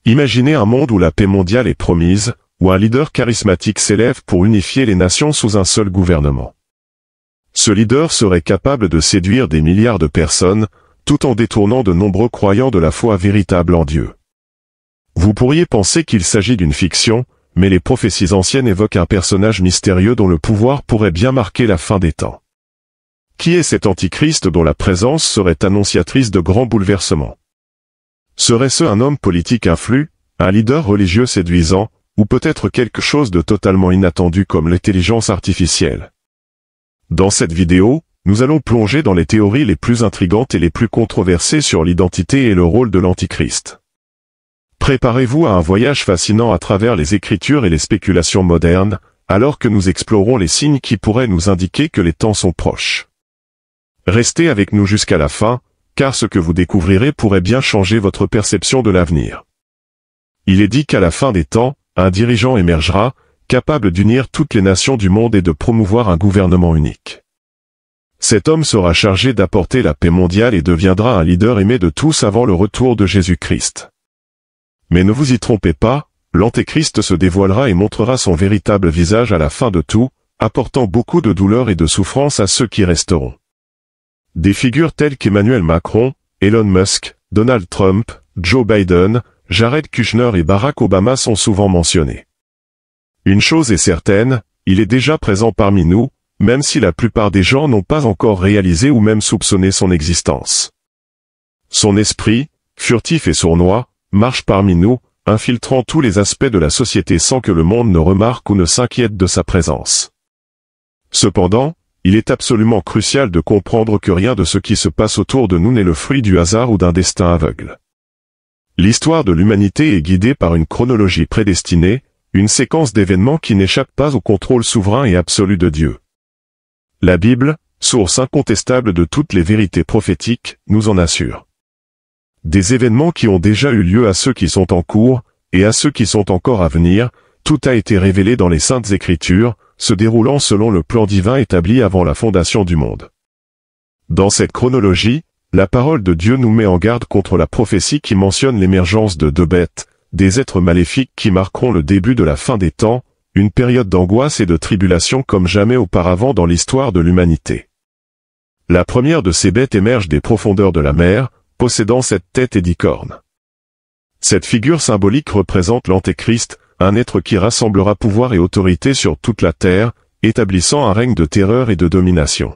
Imaginez un monde où la paix mondiale est promise, où un leader charismatique s'élève pour unifier les nations sous un seul gouvernement. Ce leader serait capable de séduire des milliards de personnes, tout en détournant de nombreux croyants de la foi véritable en Dieu. Vous pourriez penser qu'il s'agit d'une fiction, mais les prophéties anciennes évoquent un personnage mystérieux dont le pouvoir pourrait bien marquer la fin des temps. Qui est cet antichrist dont la présence serait annonciatrice de grands bouleversements? Serait-ce un homme politique influent, un leader religieux séduisant, ou peut-être quelque chose de totalement inattendu comme l'intelligence artificielle? Dans cette vidéo, nous allons plonger dans les théories les plus intrigantes et les plus controversées sur l'identité et le rôle de l'antichrist. Préparez-vous à un voyage fascinant à travers les écritures et les spéculations modernes, alors que nous explorons les signes qui pourraient nous indiquer que les temps sont proches. Restez avec nous jusqu'à la fin, car ce que vous découvrirez pourrait bien changer votre perception de l'avenir. Il est dit qu'à la fin des temps, un dirigeant émergera, capable d'unir toutes les nations du monde et de promouvoir un gouvernement unique. Cet homme sera chargé d'apporter la paix mondiale et deviendra un leader aimé de tous avant le retour de Jésus-Christ. Mais ne vous y trompez pas, l'Antéchrist se dévoilera et montrera son véritable visage à la fin de tout, apportant beaucoup de douleur et de souffrance à ceux qui resteront. Des figures telles qu'Emmanuel Macron, Elon Musk, Donald Trump, Joe Biden, Jared Kushner et Barack Obama sont souvent mentionnés. Une chose est certaine, il est déjà présent parmi nous, même si la plupart des gens n'ont pas encore réalisé ou même soupçonné son existence. Son esprit, furtif et sournois, marche parmi nous, infiltrant tous les aspects de la société sans que le monde ne remarque ou ne s'inquiète de sa présence. Cependant, il est absolument crucial de comprendre que rien de ce qui se passe autour de nous n'est le fruit du hasard ou d'un destin aveugle. L'histoire de l'humanité est guidée par une chronologie prédestinée, une séquence d'événements qui n'échappe pas au contrôle souverain et absolu de Dieu. La Bible, source incontestable de toutes les vérités prophétiques, nous en assure. Des événements qui ont déjà eu lieu à ceux qui sont en cours, et à ceux qui sont encore à venir, tout a été révélé dans les Saintes Écritures, se déroulant selon le plan divin établi avant la fondation du monde. Dans cette chronologie, la parole de Dieu nous met en garde contre la prophétie qui mentionne l'émergence de deux bêtes, des êtres maléfiques qui marqueront le début de la fin des temps, une période d'angoisse et de tribulation comme jamais auparavant dans l'histoire de l'humanité. La première de ces bêtes émerge des profondeurs de la mer, possédant cette tête et 10 cornes. Cette figure symbolique représente l'Antéchrist, un être qui rassemblera pouvoir et autorité sur toute la terre, établissant un règne de terreur et de domination.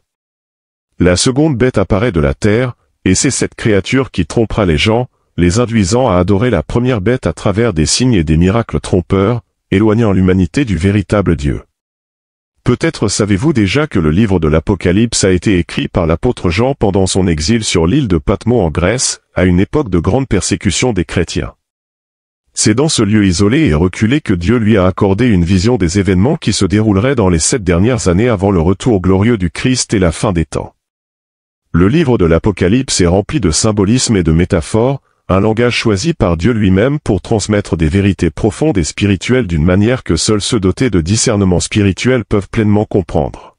La seconde bête apparaît de la terre, et c'est cette créature qui trompera les gens, les induisant à adorer la première bête à travers des signes et des miracles trompeurs, éloignant l'humanité du véritable Dieu. Peut-être savez-vous déjà que le livre de l'Apocalypse a été écrit par l'apôtre Jean pendant son exil sur l'île de Patmos en Grèce, à une époque de grande persécution des chrétiens. C'est dans ce lieu isolé et reculé que Dieu lui a accordé une vision des événements qui se dérouleraient dans les 7 dernières années avant le retour glorieux du Christ et la fin des temps. Le livre de l'Apocalypse est rempli de symbolismes et de métaphores, un langage choisi par Dieu lui-même pour transmettre des vérités profondes et spirituelles d'une manière que seuls ceux dotés de discernement spirituel peuvent pleinement comprendre.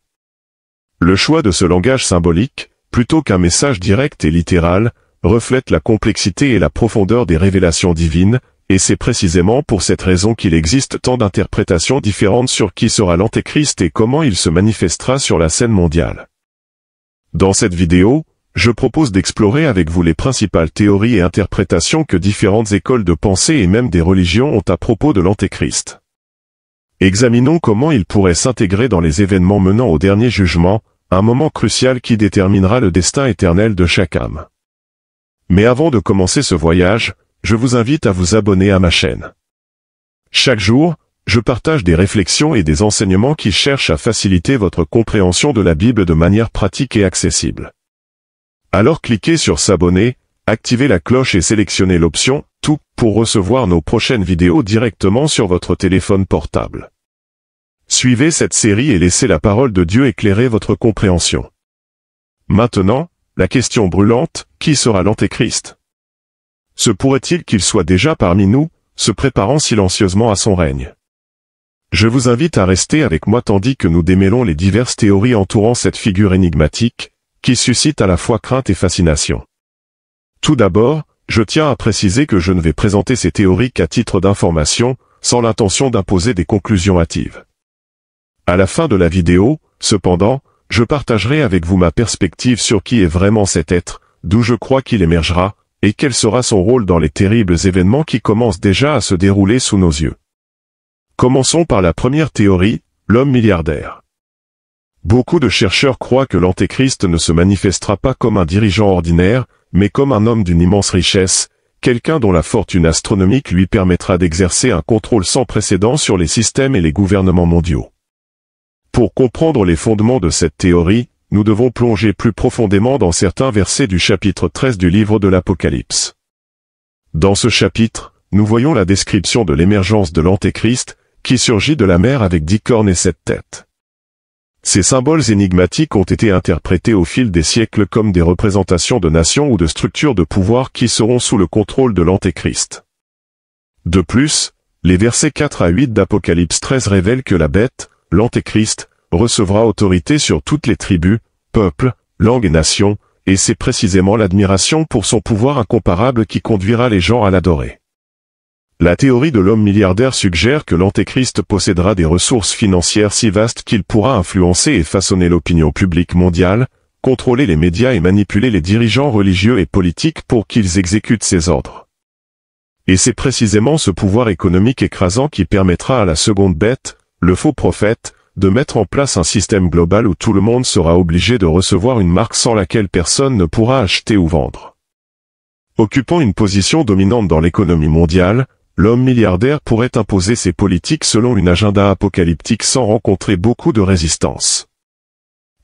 Le choix de ce langage symbolique, plutôt qu'un message direct et littéral, reflète la complexité et la profondeur des révélations divines, et c'est précisément pour cette raison qu'il existe tant d'interprétations différentes sur qui sera l'Antéchrist et comment il se manifestera sur la scène mondiale. Dans cette vidéo, je propose d'explorer avec vous les principales théories et interprétations que différentes écoles de pensée et même des religions ont à propos de l'Antéchrist. Examinons comment il pourrait s'intégrer dans les événements menant au dernier jugement, un moment crucial qui déterminera le destin éternel de chaque âme. Mais avant de commencer ce voyage, je vous invite à vous abonner à ma chaîne. Chaque jour, je partage des réflexions et des enseignements qui cherchent à faciliter votre compréhension de la Bible de manière pratique et accessible. Alors cliquez sur s'abonner, activez la cloche et sélectionnez l'option « Tout » pour recevoir nos prochaines vidéos directement sur votre téléphone portable. Suivez cette série et laissez la parole de Dieu éclairer votre compréhension. Maintenant, la question brûlante, qui sera l'Antéchrist ? Se pourrait-il qu'il soit déjà parmi nous, se préparant silencieusement à son règne? Je vous invite à rester avec moi tandis que nous démêlons les diverses théories entourant cette figure énigmatique, qui suscite à la fois crainte et fascination. Tout d'abord, je tiens à préciser que je ne vais présenter ces théories qu'à titre d'information, sans l'intention d'imposer des conclusions hâtives. À la fin de la vidéo, cependant, je partagerai avec vous ma perspective sur qui est vraiment cet être, d'où je crois qu'il émergera, et quel sera son rôle dans les terribles événements qui commencent déjà à se dérouler sous nos yeux. Commençons par la première théorie, l'homme milliardaire. Beaucoup de chercheurs croient que l'Antéchrist ne se manifestera pas comme un dirigeant ordinaire, mais comme un homme d'une immense richesse, quelqu'un dont la fortune astronomique lui permettra d'exercer un contrôle sans précédent sur les systèmes et les gouvernements mondiaux. Pour comprendre les fondements de cette théorie, nous devons plonger plus profondément dans certains versets du chapitre 13 du livre de l'Apocalypse. Dans ce chapitre, nous voyons la description de l'émergence de l'Antéchrist, qui surgit de la mer avec 10 cornes et 7 têtes. Ces symboles énigmatiques ont été interprétés au fil des siècles comme des représentations de nations ou de structures de pouvoir qui seront sous le contrôle de l'Antéchrist. De plus, les versets 4 à 8 d'Apocalypse 13 révèlent que la bête, l'Antéchrist, recevra autorité sur toutes les tribus, peuples, langues et nations, et c'est précisément l'admiration pour son pouvoir incomparable qui conduira les gens à l'adorer. La théorie de l'homme milliardaire suggère que l'Antéchrist possédera des ressources financières si vastes qu'il pourra influencer et façonner l'opinion publique mondiale, contrôler les médias et manipuler les dirigeants religieux et politiques pour qu'ils exécutent ses ordres. Et c'est précisément ce pouvoir économique écrasant qui permettra à la seconde bête, le faux prophète, de mettre en place un système global où tout le monde sera obligé de recevoir une marque sans laquelle personne ne pourra acheter ou vendre. Occupant une position dominante dans l'économie mondiale, l'homme milliardaire pourrait imposer ses politiques selon une agenda apocalyptique sans rencontrer beaucoup de résistance.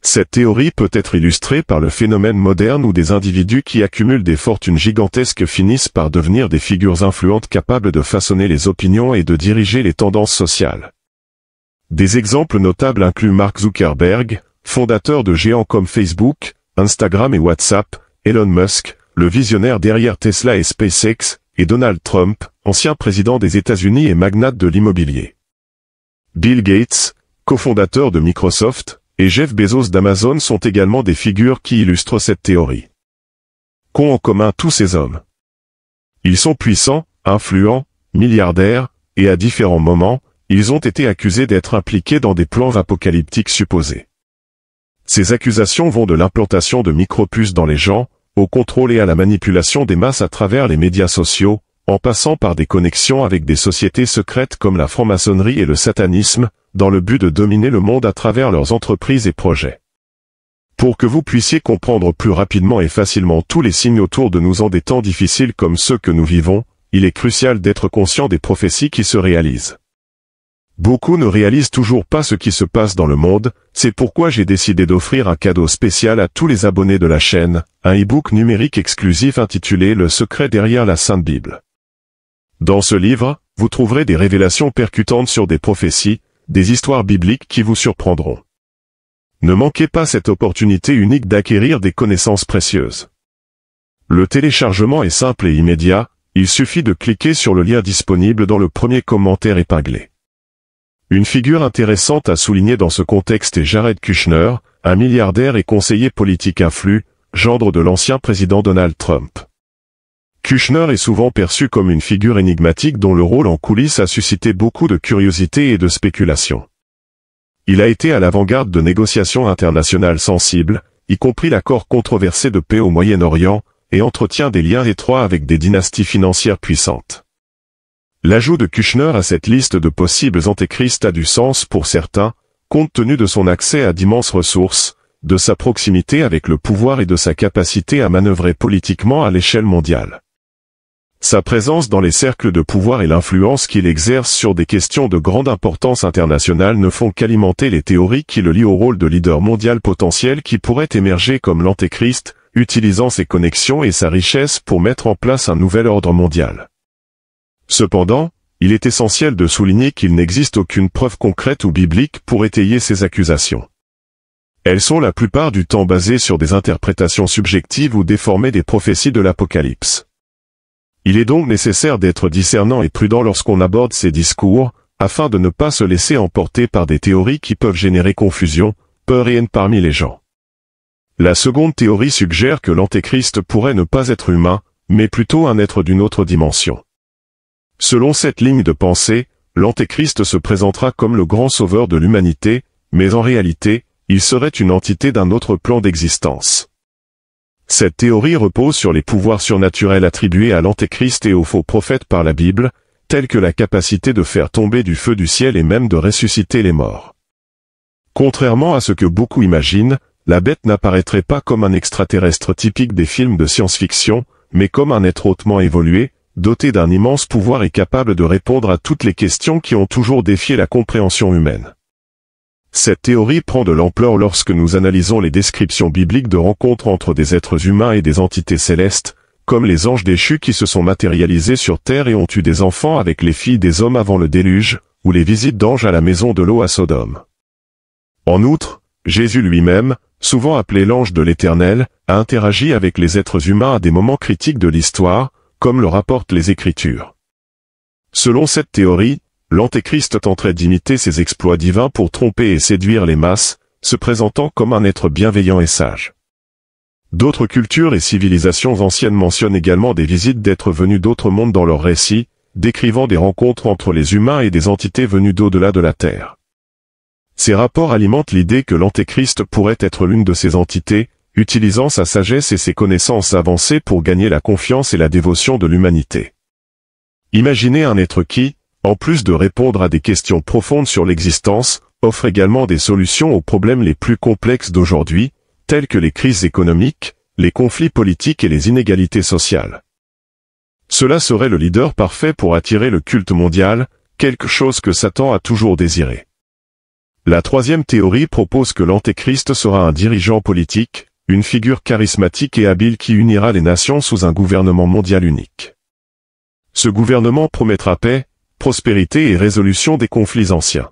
Cette théorie peut être illustrée par le phénomène moderne où des individus qui accumulent des fortunes gigantesques finissent par devenir des figures influentes capables de façonner les opinions et de diriger les tendances sociales. Des exemples notables incluent Mark Zuckerberg, fondateur de géants comme Facebook, Instagram et WhatsApp, Elon Musk, le visionnaire derrière Tesla et SpaceX, et Donald Trump, ancien président des États-Unis et magnate de l'immobilier. Bill Gates, cofondateur de Microsoft, et Jeff Bezos d'Amazon sont également des figures qui illustrent cette théorie. Qu'ont en commun tous ces hommes? Ils sont puissants, influents, milliardaires, et à différents moments, ils ont été accusés d'être impliqués dans des plans apocalyptiques supposés. Ces accusations vont de l'implantation de micropuces dans les gens, au contrôle et à la manipulation des masses à travers les médias sociaux, en passant par des connexions avec des sociétés secrètes comme la franc-maçonnerie et le satanisme, dans le but de dominer le monde à travers leurs entreprises et projets. Pour que vous puissiez comprendre plus rapidement et facilement tous les signes autour de nous en des temps difficiles comme ceux que nous vivons, il est crucial d'être conscient des prophéties qui se réalisent. Beaucoup ne réalisent toujours pas ce qui se passe dans le monde, c'est pourquoi j'ai décidé d'offrir un cadeau spécial à tous les abonnés de la chaîne, un e-book numérique exclusif intitulé « Le secret derrière la Sainte Bible ». Dans ce livre, vous trouverez des révélations percutantes sur des prophéties, des histoires bibliques qui vous surprendront. Ne manquez pas cette opportunité unique d'acquérir des connaissances précieuses. Le téléchargement est simple et immédiat, il suffit de cliquer sur le lien disponible dans le premier commentaire épinglé. Une figure intéressante à souligner dans ce contexte est Jared Kushner, un milliardaire et conseiller politique influent, gendre de l'ancien président Donald Trump. Kushner est souvent perçu comme une figure énigmatique dont le rôle en coulisses a suscité beaucoup de curiosité et de spéculation. Il a été à l'avant-garde de négociations internationales sensibles, y compris l'accord controversé de paix au Moyen-Orient, et entretient des liens étroits avec des dynasties financières puissantes. L'ajout de Kushner à cette liste de possibles antéchrists a du sens pour certains, compte tenu de son accès à d'immenses ressources, de sa proximité avec le pouvoir et de sa capacité à manœuvrer politiquement à l'échelle mondiale. Sa présence dans les cercles de pouvoir et l'influence qu'il exerce sur des questions de grande importance internationale ne font qu'alimenter les théories qui le lient au rôle de leader mondial potentiel qui pourrait émerger comme l'antéchrist, utilisant ses connexions et sa richesse pour mettre en place un nouvel ordre mondial. Cependant, il est essentiel de souligner qu'il n'existe aucune preuve concrète ou biblique pour étayer ces accusations. Elles sont la plupart du temps basées sur des interprétations subjectives ou déformées des prophéties de l'Apocalypse. Il est donc nécessaire d'être discernant et prudent lorsqu'on aborde ces discours, afin de ne pas se laisser emporter par des théories qui peuvent générer confusion, peur et haine parmi les gens. La seconde théorie suggère que l'antéchrist pourrait ne pas être humain, mais plutôt un être d'une autre dimension. Selon cette ligne de pensée, l'Antéchrist se présentera comme le grand sauveur de l'humanité, mais en réalité, il serait une entité d'un autre plan d'existence. Cette théorie repose sur les pouvoirs surnaturels attribués à l'Antéchrist et aux faux prophètes par la Bible, tels que la capacité de faire tomber du feu du ciel et même de ressusciter les morts. Contrairement à ce que beaucoup imaginent, la bête n'apparaîtrait pas comme un extraterrestre typique des films de science-fiction, mais comme un être hautement évolué, doté d'un immense pouvoir et capable de répondre à toutes les questions qui ont toujours défié la compréhension humaine. Cette théorie prend de l'ampleur lorsque nous analysons les descriptions bibliques de rencontres entre des êtres humains et des entités célestes, comme les anges déchus qui se sont matérialisés sur terre et ont eu des enfants avec les filles des hommes avant le déluge, ou les visites d'anges à la maison de l'eau à Sodome. En outre, Jésus lui-même, souvent appelé l'ange de l'Éternel, a interagi avec les êtres humains à des moments critiques de l'histoire, comme le rapportent les Écritures. Selon cette théorie, l'Antéchrist tenterait d'imiter ses exploits divins pour tromper et séduire les masses, se présentant comme un être bienveillant et sage. D'autres cultures et civilisations anciennes mentionnent également des visites d'êtres venus d'autres mondes dans leurs récits, décrivant des rencontres entre les humains et des entités venues d'au-delà de la Terre. Ces rapports alimentent l'idée que l'Antéchrist pourrait être l'une de ces entités, utilisant sa sagesse et ses connaissances avancées pour gagner la confiance et la dévotion de l'humanité. Imaginez un être qui, en plus de répondre à des questions profondes sur l'existence, offre également des solutions aux problèmes les plus complexes d'aujourd'hui, tels que les crises économiques, les conflits politiques et les inégalités sociales. Cela serait le leader parfait pour attirer le culte mondial, quelque chose que Satan a toujours désiré. La troisième théorie propose que l'Antéchrist sera un dirigeant politique, une figure charismatique et habile qui unira les nations sous un gouvernement mondial unique. Ce gouvernement promettra paix, prospérité et résolution des conflits anciens.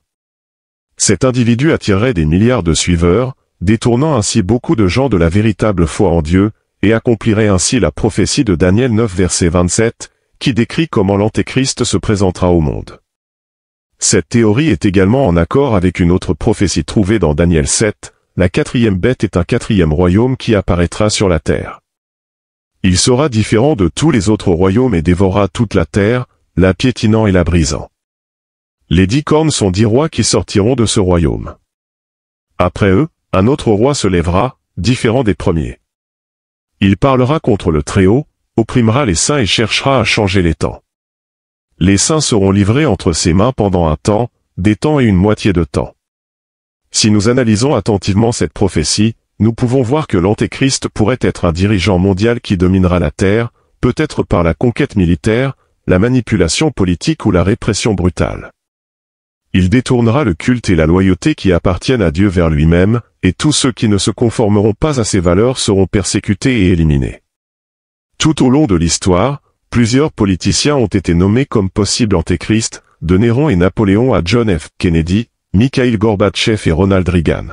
Cet individu attirerait des milliards de suiveurs, détournant ainsi beaucoup de gens de la véritable foi en Dieu, et accomplirait ainsi la prophétie de Daniel 9 verset 27, qui décrit comment l'Antéchrist se présentera au monde. Cette théorie est également en accord avec une autre prophétie trouvée dans Daniel 7, la quatrième bête est un quatrième royaume qui apparaîtra sur la terre. Il sera différent de tous les autres royaumes et dévorera toute la terre, la piétinant et la brisant. Les 10 cornes sont 10 rois qui sortiront de ce royaume. Après eux, un autre roi se lèvera, différent des premiers. Il parlera contre le Très-Haut, opprimera les saints et cherchera à changer les temps. Les saints seront livrés entre ses mains pendant un temps, des temps et une moitié de temps. Si nous analysons attentivement cette prophétie, nous pouvons voir que l'Antéchrist pourrait être un dirigeant mondial qui dominera la terre, peut-être par la conquête militaire, la manipulation politique ou la répression brutale. Il détournera le culte et la loyauté qui appartiennent à Dieu vers lui-même, et tous ceux qui ne se conformeront pas à ses valeurs seront persécutés et éliminés. Tout au long de l'histoire, plusieurs politiciens ont été nommés comme possibles antéchrists, de Néron et Napoléon à John F. Kennedy, Mikhail Gorbatchev et Ronald Reagan.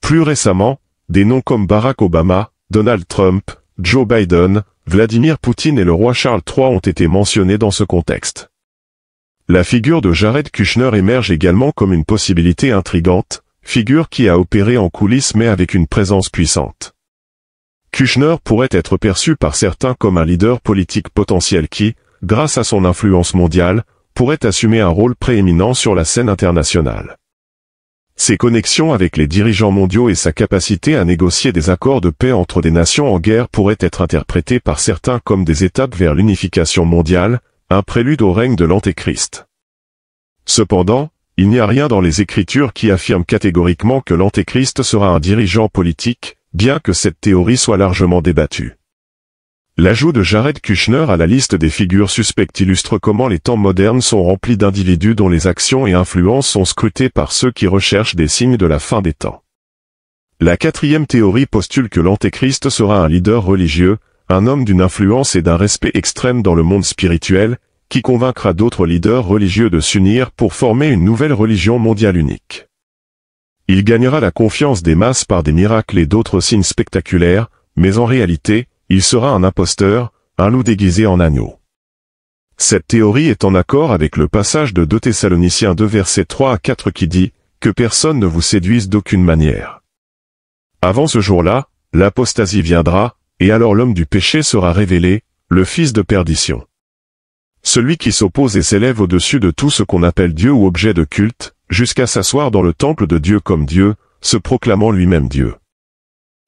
Plus récemment, des noms comme Barack Obama, Donald Trump, Joe Biden, Vladimir Poutine et le roi Charles III ont été mentionnés dans ce contexte. La figure de Jared Kushner émerge également comme une possibilité intrigante, figure qui a opéré en coulisses mais avec une présence puissante. Kushner pourrait être perçu par certains comme un leader politique potentiel qui, grâce à son influence mondiale, pourrait assumer un rôle prééminent sur la scène internationale. Ses connexions avec les dirigeants mondiaux et sa capacité à négocier des accords de paix entre des nations en guerre pourraient être interprétées par certains comme des étapes vers l'unification mondiale, un prélude au règne de l'Antéchrist. Cependant, il n'y a rien dans les Écritures qui affirme catégoriquement que l'Antéchrist sera un dirigeant politique, bien que cette théorie soit largement débattue. L'ajout de Jared Kushner à la liste des figures suspectes illustre comment les temps modernes sont remplis d'individus dont les actions et influences sont scrutées par ceux qui recherchent des signes de la fin des temps. La quatrième théorie postule que l'Antéchrist sera un leader religieux, un homme d'une influence et d'un respect extrême dans le monde spirituel, qui convaincra d'autres leaders religieux de s'unir pour former une nouvelle religion mondiale unique. Il gagnera la confiance des masses par des miracles et d'autres signes spectaculaires, mais en réalité, il sera un imposteur, un loup déguisé en agneau. Cette théorie est en accord avec le passage de 2 Thessaloniciens 2 versets 3 à 4 qui dit « Que personne ne vous séduise d'aucune manière. Avant ce jour-là, l'apostasie viendra, et alors l'homme du péché sera révélé, le fils de perdition. Celui qui s'oppose et s'élève au-dessus de tout ce qu'on appelle Dieu ou objet de culte, jusqu'à s'asseoir dans le temple de Dieu comme Dieu, se proclamant lui-même Dieu.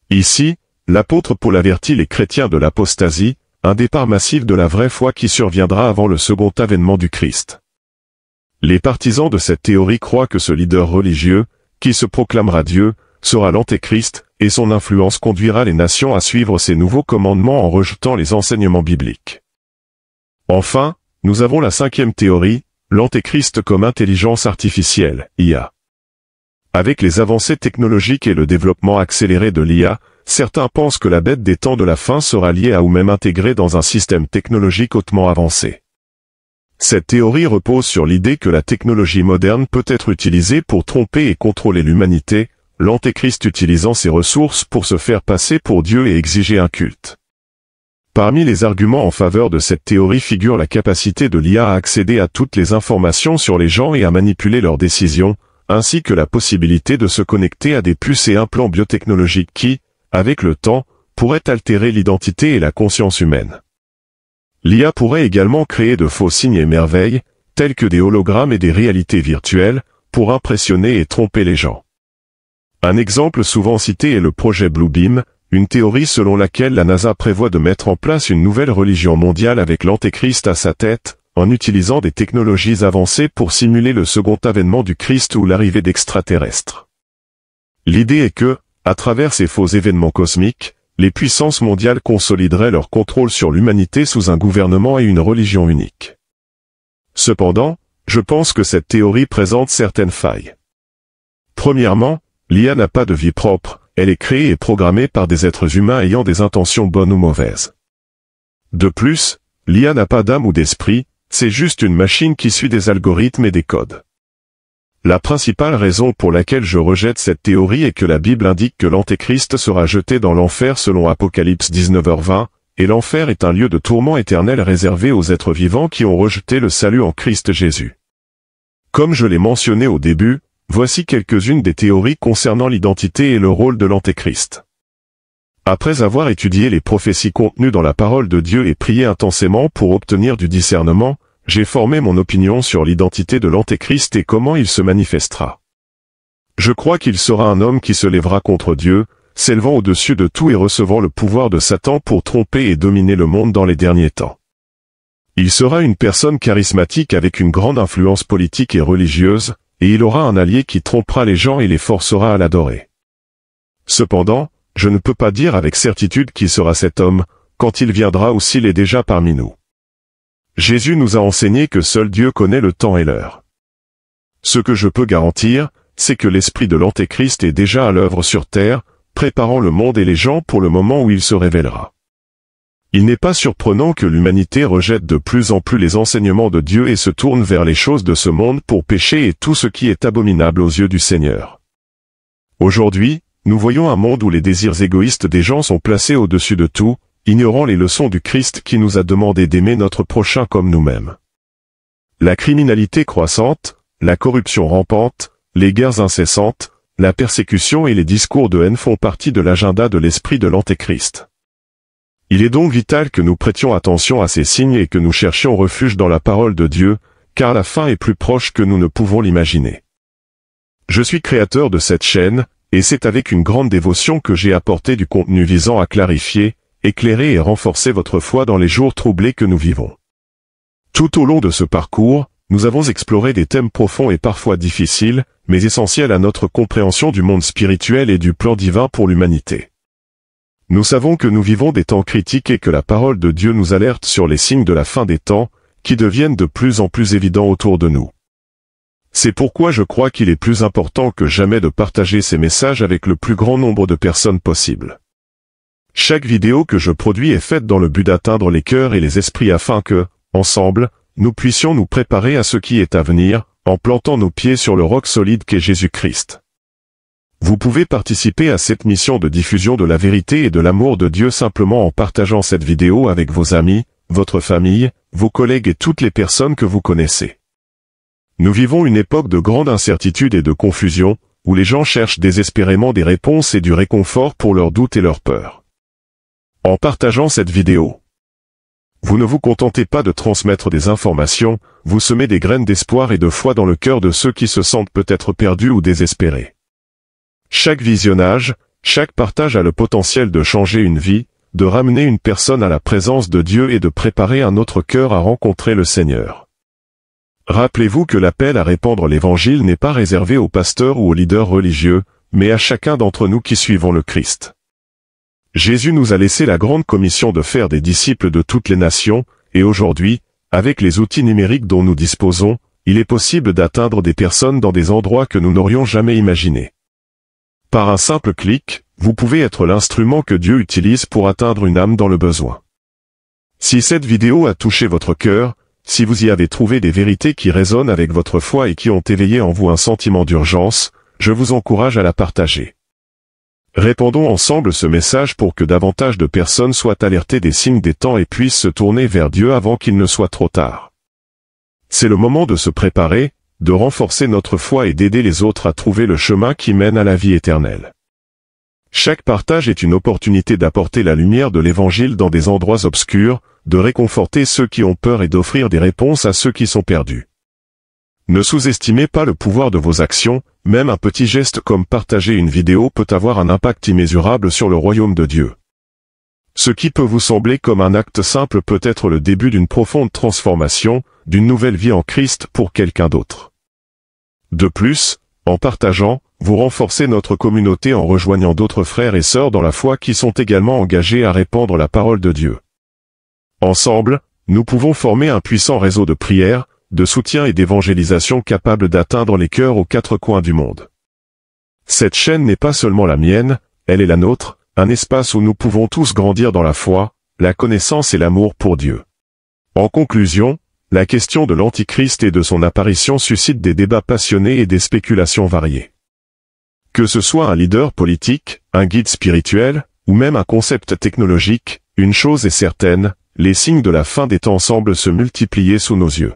Ici, l'apôtre Paul avertit les chrétiens de l'apostasie, un départ massif de la vraie foi qui surviendra avant le second avènement du Christ. Les partisans de cette théorie croient que ce leader religieux, qui se proclamera Dieu, sera l'antéchrist, et son influence conduira les nations à suivre ses nouveaux commandements en rejetant les enseignements bibliques. Enfin, nous avons la cinquième théorie, l'antéchrist comme intelligence artificielle, IA. Avec les avancées technologiques et le développement accéléré de l'IA, certains pensent que la bête des temps de la fin sera liée à ou même intégrée dans un système technologique hautement avancé. Cette théorie repose sur l'idée que la technologie moderne peut être utilisée pour tromper et contrôler l'humanité, l'antéchrist utilisant ses ressources pour se faire passer pour Dieu et exiger un culte. Parmi les arguments en faveur de cette théorie figure la capacité de l'IA à accéder à toutes les informations sur les gens et à manipuler leurs décisions, ainsi que la possibilité de se connecter à des puces et implants biotechnologiques qui, avec le temps, pourraient altérer l'identité et la conscience humaine. L'IA pourrait également créer de faux signes et merveilles, tels que des hologrammes et des réalités virtuelles, pour impressionner et tromper les gens. Un exemple souvent cité est le projet Bluebeam, une théorie selon laquelle la NASA prévoit de mettre en place une nouvelle religion mondiale avec l'antéchrist à sa tête, en utilisant des technologies avancées pour simuler le second avènement du Christ ou l'arrivée d'extraterrestres. L'idée est que, à travers ces faux événements cosmiques, les puissances mondiales consolideraient leur contrôle sur l'humanité sous un gouvernement et une religion unique. Cependant, je pense que cette théorie présente certaines failles. Premièrement, l'IA n'a pas de vie propre, elle est créée et programmée par des êtres humains ayant des intentions bonnes ou mauvaises. De plus, l'IA n'a pas d'âme ou d'esprit, c'est juste une machine qui suit des algorithmes et des codes. La principale raison pour laquelle je rejette cette théorie est que la Bible indique que l'antéchrist sera jeté dans l'enfer selon Apocalypse 19h20, et l'enfer est un lieu de tourment éternel réservé aux êtres vivants qui ont rejeté le salut en Christ Jésus. Comme je l'ai mentionné au début, voici quelques-unes des théories concernant l'identité et le rôle de l'antéchrist. Après avoir étudié les prophéties contenues dans la parole de Dieu et prié intensément pour obtenir du discernement, j'ai formé mon opinion sur l'identité de l'antéchrist et comment il se manifestera. Je crois qu'il sera un homme qui se lèvera contre Dieu, s'élevant au-dessus de tout et recevant le pouvoir de Satan pour tromper et dominer le monde dans les derniers temps. Il sera une personne charismatique avec une grande influence politique et religieuse, et il aura un allié qui trompera les gens et les forcera à l'adorer. Cependant, je ne peux pas dire avec certitude qui sera cet homme, quand il viendra ou s'il est déjà parmi nous. Jésus nous a enseigné que seul Dieu connaît le temps et l'heure. Ce que je peux garantir, c'est que l'esprit de l'antéchrist est déjà à l'œuvre sur terre, préparant le monde et les gens pour le moment où il se révélera. Il n'est pas surprenant que l'humanité rejette de plus en plus les enseignements de Dieu et se tourne vers les choses de ce monde pour pécher et tout ce qui est abominable aux yeux du Seigneur. Aujourd'hui, nous voyons un monde où les désirs égoïstes des gens sont placés au-dessus de tout, ignorant les leçons du Christ qui nous a demandé d'aimer notre prochain comme nous-mêmes. La criminalité croissante, la corruption rampante, les guerres incessantes, la persécution et les discours de haine font partie de l'agenda de l'esprit de l'antéchrist. Il est donc vital que nous prêtions attention à ces signes et que nous cherchions refuge dans la parole de Dieu, car la fin est plus proche que nous ne pouvons l'imaginer. Je suis créateur de cette chaîne, et c'est avec une grande dévotion que j'ai apporté du contenu visant à clarifier, éclairer et renforcer votre foi dans les jours troublés que nous vivons. Tout au long de ce parcours, nous avons exploré des thèmes profonds et parfois difficiles, mais essentiels à notre compréhension du monde spirituel et du plan divin pour l'humanité. Nous savons que nous vivons des temps critiques et que la parole de Dieu nous alerte sur les signes de la fin des temps, qui deviennent de plus en plus évidents autour de nous. C'est pourquoi je crois qu'il est plus important que jamais de partager ces messages avec le plus grand nombre de personnes possible. Chaque vidéo que je produis est faite dans le but d'atteindre les cœurs et les esprits afin que, ensemble, nous puissions nous préparer à ce qui est à venir, en plantant nos pieds sur le roc solide qu'est Jésus-Christ. Vous pouvez participer à cette mission de diffusion de la vérité et de l'amour de Dieu simplement en partageant cette vidéo avec vos amis, votre famille, vos collègues et toutes les personnes que vous connaissez. Nous vivons une époque de grande incertitude et de confusion, où les gens cherchent désespérément des réponses et du réconfort pour leurs doutes et leurs peurs. En partageant cette vidéo, vous ne vous contentez pas de transmettre des informations, vous semez des graines d'espoir et de foi dans le cœur de ceux qui se sentent peut-être perdus ou désespérés. Chaque visionnage, chaque partage a le potentiel de changer une vie, de ramener une personne à la présence de Dieu et de préparer un autre cœur à rencontrer le Seigneur. Rappelez-vous que l'appel à répandre l'Évangile n'est pas réservé aux pasteurs ou aux leaders religieux, mais à chacun d'entre nous qui suivons le Christ. Jésus nous a laissé la grande commission de faire des disciples de toutes les nations, et aujourd'hui, avec les outils numériques dont nous disposons, il est possible d'atteindre des personnes dans des endroits que nous n'aurions jamais imaginés. Par un simple clic, vous pouvez être l'instrument que Dieu utilise pour atteindre une âme dans le besoin. Si cette vidéo a touché votre cœur, si vous y avez trouvé des vérités qui résonnent avec votre foi et qui ont éveillé en vous un sentiment d'urgence, je vous encourage à la partager. Répandons ensemble ce message pour que davantage de personnes soient alertées des signes des temps et puissent se tourner vers Dieu avant qu'il ne soit trop tard. C'est le moment de se préparer, de renforcer notre foi et d'aider les autres à trouver le chemin qui mène à la vie éternelle. Chaque partage est une opportunité d'apporter la lumière de l'Évangile dans des endroits obscurs, de réconforter ceux qui ont peur et d'offrir des réponses à ceux qui sont perdus. Ne sous-estimez pas le pouvoir de vos actions, même un petit geste comme partager une vidéo peut avoir un impact immesurable sur le royaume de Dieu. Ce qui peut vous sembler comme un acte simple peut être le début d'une profonde transformation, d'une nouvelle vie en Christ pour quelqu'un d'autre. De plus, en partageant, vous renforcez notre communauté en rejoignant d'autres frères et sœurs dans la foi qui sont également engagés à répandre la parole de Dieu. Ensemble, nous pouvons former un puissant réseau de prière, de soutien et d'évangélisation capable d'atteindre les cœurs aux quatre coins du monde. Cette chaîne n'est pas seulement la mienne, elle est la nôtre, un espace où nous pouvons tous grandir dans la foi, la connaissance et l'amour pour Dieu. En conclusion, la question de l'Antichrist et de son apparition suscite des débats passionnés et des spéculations variées. Que ce soit un leader politique, un guide spirituel, ou même un concept technologique, une chose est certaine, les signes de la fin des temps semblent se multiplier sous nos yeux.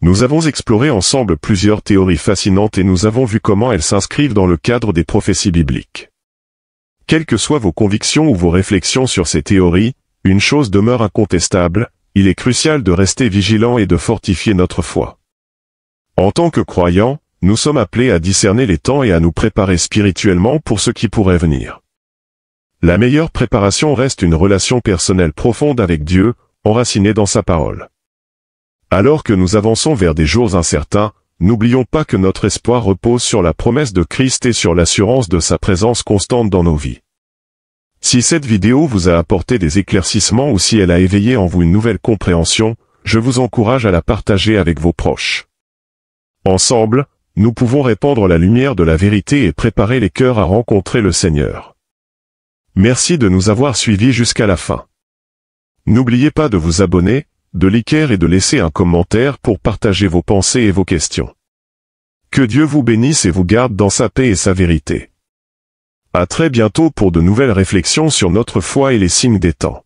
Nous avons exploré ensemble plusieurs théories fascinantes et nous avons vu comment elles s'inscrivent dans le cadre des prophéties bibliques. Quelles que soient vos convictions ou vos réflexions sur ces théories, une chose demeure incontestable, il est crucial de rester vigilant et de fortifier notre foi. En tant que croyants, nous sommes appelés à discerner les temps et à nous préparer spirituellement pour ce qui pourrait venir. La meilleure préparation reste une relation personnelle profonde avec Dieu, enracinée dans sa parole. Alors que nous avançons vers des jours incertains, n'oublions pas que notre espoir repose sur la promesse de Christ et sur l'assurance de sa présence constante dans nos vies. Si cette vidéo vous a apporté des éclaircissements ou si elle a éveillé en vous une nouvelle compréhension, je vous encourage à la partager avec vos proches. Ensemble, nous pouvons répandre la lumière de la vérité et préparer les cœurs à rencontrer le Seigneur. Merci de nous avoir suivis jusqu'à la fin. N'oubliez pas de vous abonner, de liker et de laisser un commentaire pour partager vos pensées et vos questions. Que Dieu vous bénisse et vous garde dans sa paix et sa vérité. À très bientôt pour de nouvelles réflexions sur notre foi et les signes des temps.